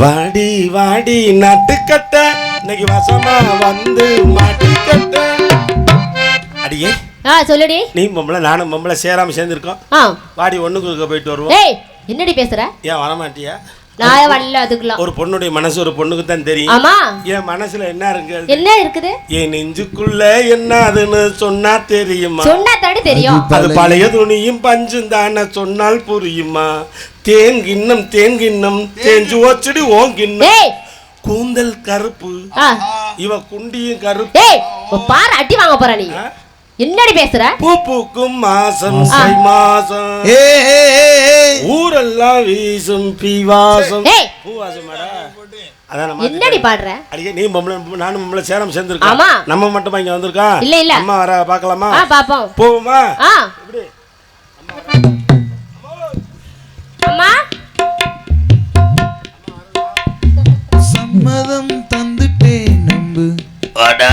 வாடி வாடி நட்டுக்கட்ட இன்னைக்கு வசமா வந்து மாட்டிக்கட்ட. அடியே சொல்லுடி. நீ பொம்பளை நானும் பொம்பளை சேராம சேர்ந்துருக்கோம். வாடி ஒண்ணுக்கு போயிட்டு வருவோம். ஏய் என்னடி பேசுற? ஏன் வரமாட்டியா? நான் வரல. அதுக்குலாம் ஒரு பொண்ணுடைய மனசு ஒரு பொண்ணுக்கு தான் தெரியும். ஆமா. என் மனசுல என்ன இருக்கு? என்ன இருக்குது? என் நெஞ்சுக்குள்ள என்ன அதுன்னு சொன்னா தெரியுமா? சொன்னா தாடி தெரியும். அது பழைய துணியும் பஞ்சும் தானே சொன்னால் புரியுமா? தேன் கிண்ணம் தேன் கிண்ணம் தேஞ்சு ஓச்சடி ஓங்கிண்ணம். கூந்தல் கருப்பு இவ குண்டியும் கருப்பு. ஏய் பாரு அடி வாங்க போற நீ. என்னடி பேசுற? பூ பூக்கும் மாசம் சை மாசம் ஊரெல்லாம் வீசும் பீவாசம். பூவாசமாடா அதான். என்னடி பாடுற? அடியே நீ பொம்பளை நானும் பொம்பளை சேரம் சேர்ந்துருக்கோம். நம்ம மட்டுமா இங்க வந்திருக்கோம்? இல்ல இல்ல அம்மா வர பார்க்கலாமா? பாப்போம். போவோமா? இப்படி அம்மா சம்மதம் தந்துட்டேன் நம்பு. வாடா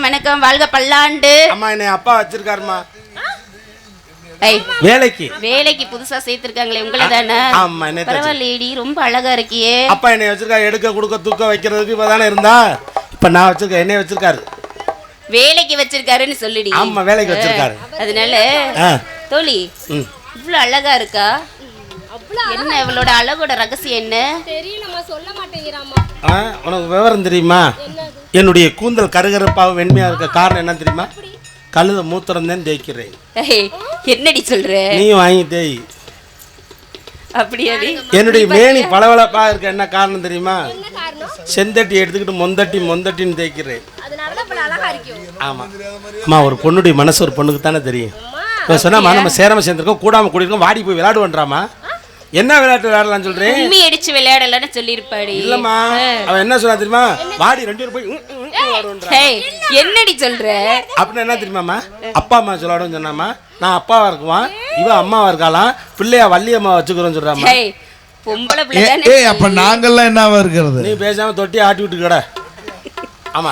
வணக்கம் வாழ்க பல்லாண்டு. அம்மா என்னை அப்பா வச்சிருக்காருமா வேலைக்கு புதுசா சேர்த்திருக்காங்களே உங்களை தானே? ஆமா என்ன பரவாயில்லையேடி ரொம்ப அழகா இருக்கியே. அப்பா என்னை வச்சிருக்காரு எடுக்க கொடுக்க தூக்க வைக்கிறதுக்கு இப்பதானே இருந்தா. இப்ப நான் வச்சிருக்கேன் என்னை வச்சிருக்காரு வேலைக்கு வச்சிருக்காருன்னு சொல்லிடி. ஆமா வேலைக்கு வச்சிருக்காரு. அதனால தோழி இவ்வளவு அழகா இருக்கா? என்ன இவளோட அழகோட ரகசியம் என்ன தெரியலமா? சொல்ல மாட்டேங்கிறாமா. உனக்கு விவரம் தெரியுமா? என்னுடைய கூந்தல் கருகருப்பாக வெண்மையா இருக்க காரணம் என்ன தெரியுமா? கழுத மூத்திரம் தான் தேய்க்கிறேன். என்னடி சொல்ற? நீ வாங்கி தேய். அப்படியாடி? என்னுடைய மேனி பளபளப்பா இருக்க என்ன காரணம் தெரியுமா? செந்தட்டி எடுத்துக்கிட்டு மொந்தட்டின்னு தேய்க்கிறேன். ஆமா ஆமா, ஒரு பொண்ணுடைய மனசு ஒரு பொண்ணுக்கு தானே தெரியும். சொன்னாமா நம்ம சேராம சேர்ந்துருக்கோம் கூடாம கூடியிருக்கோம் வாடி போய் விளையாடுவன்றாமா. என்ன விளையாட்டு விளையாடலாம்னு சொல்றேன். கும்மி அடிச்சு விளையாடலன்னு சொல்லிருப்பாடி. இல்லம்மா அவன் என்ன சொன்னா தெரியுமா, வாடி 2 பேரும் போய் விளையாடுவன்றா. என்னடி சொல்ற அப்படின்னு என்ன தெரியுமாமா, அப்பா அம்மா சொல்லாடுன்னு சொன்னாமா. நான் அப்பாவா இருக்குவான், இவ அம்மாவா இருக்காளாம், பிள்ளையா வள்ளியம்மா வச்சுக்கிறோன்னு சொல்றாமா. பொம்பளை பிள்ளை ஏய் அப்ப நாங்கெல்லாம் என்னவா இருக்கிறது? நீ பேசாம தொட்டி ஆட்டி விட்டு கடை. ஆமா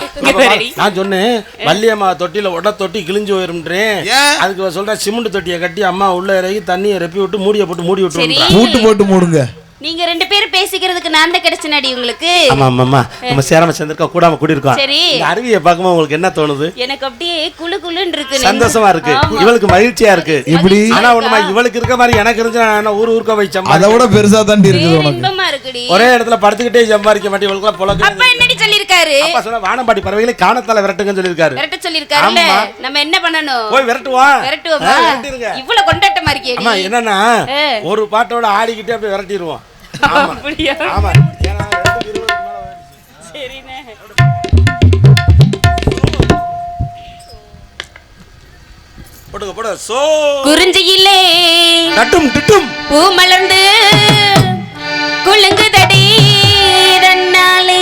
நான் சொன்னேன் வள்ளியம்மா தொட்டியில உட தொட்டி கிழிஞ்சு போயிருன்றேன். அதுக்கு சொல்ற சிமெண்ட் தொட்டியை கட்டி அம்மா உள்ள இறங்கி தண்ணியை ரெப்பி விட்டு மூடியை போட்டு மூடி விட்டு போட்டு மூடுங்க. நீங்க 2 பேரும் பேசிக்கிறதுக்கு நான் தான் கிடைச்சனடி உங்களுக்கு. ஆமா ஆமா நம்ம சேராம சேர்ந்திருக்கோம் கூடாம கூடி இருக்கோம். சரி அருவியை பார்க்கும்போது உங்களுக்கு என்ன தோணுது? எனக்கு அப்படியே குளு குளுன்னு இருக்கு, சந்தோஷமா இருக்கு, இவளுக்கு மகிழ்ச்சியா இருக்கு. இப்படி ஆனா ஒண்ணுமா இவளுக்கு இருக்க மாதிரி எனக்கு இருந்துச்சுன்னா ஊருக்க போய் அதை விட பெருசா தாண்டி இருக்குது உனக்கு. இன்பமா இருக்குடி. ஒரே இடத்துல படுத்துக்கிட்டே சம்பாதிக்க மாட்டேன் இவளுக்கு பொழக்க. அப்பா என்னடி சொல்லிருக்காரு? அப்பா சொன்னா வானம்பாடி பறவைகளை காணத்தால விரட்டுங்கன்னு சொல்லிருக்காரு. விரட்ட சொல்லிருக்காருல்ல, நம்ம என்ன பண்ணணும்? போய் விரட்டுவோமா. இவ்வளவு கொண்டாட்டமா இருக்கே. ஆமா என்னன்னா ஒரு பாட்டோட ஆடிக்கிட்டே அப்படியே விரட்டிடுவோம். அப்படியா? ஆமா சரிண்ணே. போடுங்க போடு. சோ குறிஞ்சியிலே நட்டும் திட்டும் பூ மலர்ந்து குலுங்குதடி தன்னாலே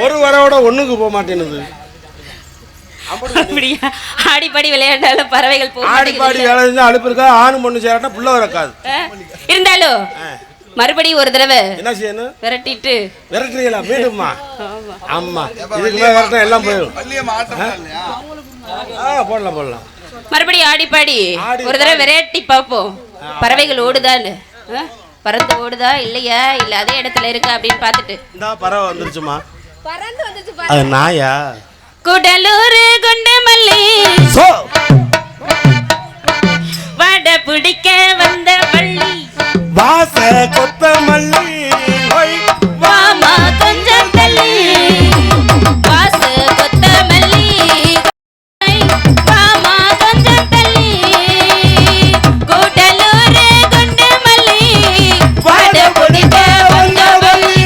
ஒரு வரவோட ஒண்ணுக்கு போக மாட்டேனுது. அப்படியா? ஆடிப்பாடி விளையாண்டாலும் பறவைகள் போக ஆடிப்பாடி விளையாண்டா அலுப்பு இருக்கா, ஆணு பொண்ணு சேரட்டா புள்ள வரக்காது. இருந்தாலும் மறுபடியும் ஒரு தடவை என்ன செய்யணும்? விரட்டிட்டு விரட்டுறீங்களா மீண்டுமா? ஆமா இதுக்கு மேல விரட்டா எல்லாம் போயிடும். போடலாம் போடலாம். மறுபடியும் ஆடிப்பாடி ஒரு தடவை விரட்டி பார்ப்போம், பறவைகள் ஓடுதான்னு. பறந்து ஓடுதா இல்லையா, இல்ல அதே இடத்துல இருக்கா அப்படின்னு பார்த்துட்டு. இந்த பறவை வந்துருச்சுமா, அது நாயா? குடலூர் குண்டு மல்லி வட பிடிக்க வந்த பள்ளி வாச கொத்தமல்லி வாமா கொஞ்சம் தள்ளி வாச கொத்தமல்லி வாமா கொஞ்சம் தள்ளி குடலூர் குண்டு மல்லி வட பிடிக்க வந்த பள்ளி.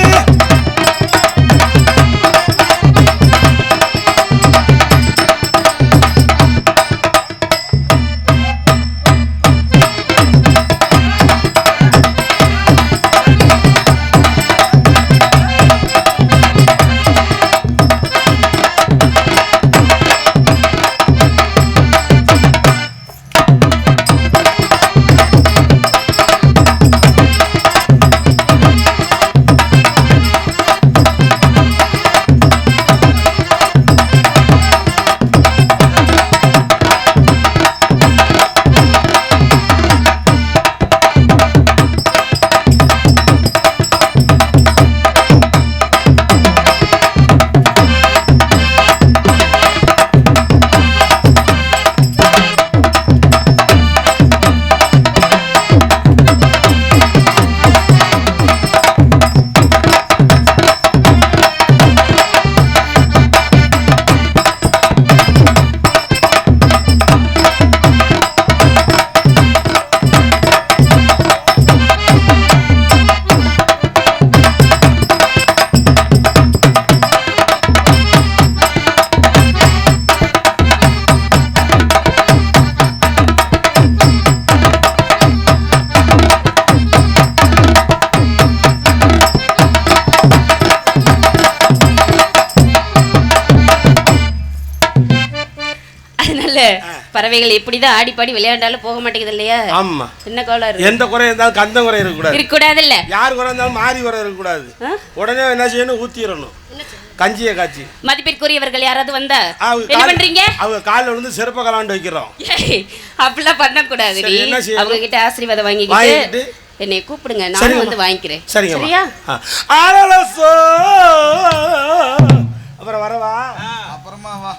பறவைகள் எப்படிதான் ஆடி பாடி விளையாண்டாலும் போக மாட்டேங்குது இல்லையா? ஆமா. என்ன கோளாறு? எந்த குறை இருந்தாலும் கந்த குறை இருக்கக்கூடாது. இருக்கக்கூடாது இல்ல. யார் குறை இருந்தாலும் மாறி குறை இருக்கக்கூடாது. உடனே என்ன செய்யணும்? ஊத்திடணும் கஞ்சியை காய்ச்சி. மதிப்பிற்குரியவர்கள் யாராவது வந்தா என்ன பண்றீங்க? அவங்க காலில் விழுந்து சிறப்ப கலாண்டு வைக்கிறோம். அப்படிலாம் பண்ணக்கூடாது. அவங்க கிட்ட ஆசீர்வாதம் வாங்கிக்கிட்டு என்னை கூப்பிடுங்க, நான் வந்து வாங்கிக்கிறேன். சரியா? அப்புறம் வரவா? அப்புறமா வா.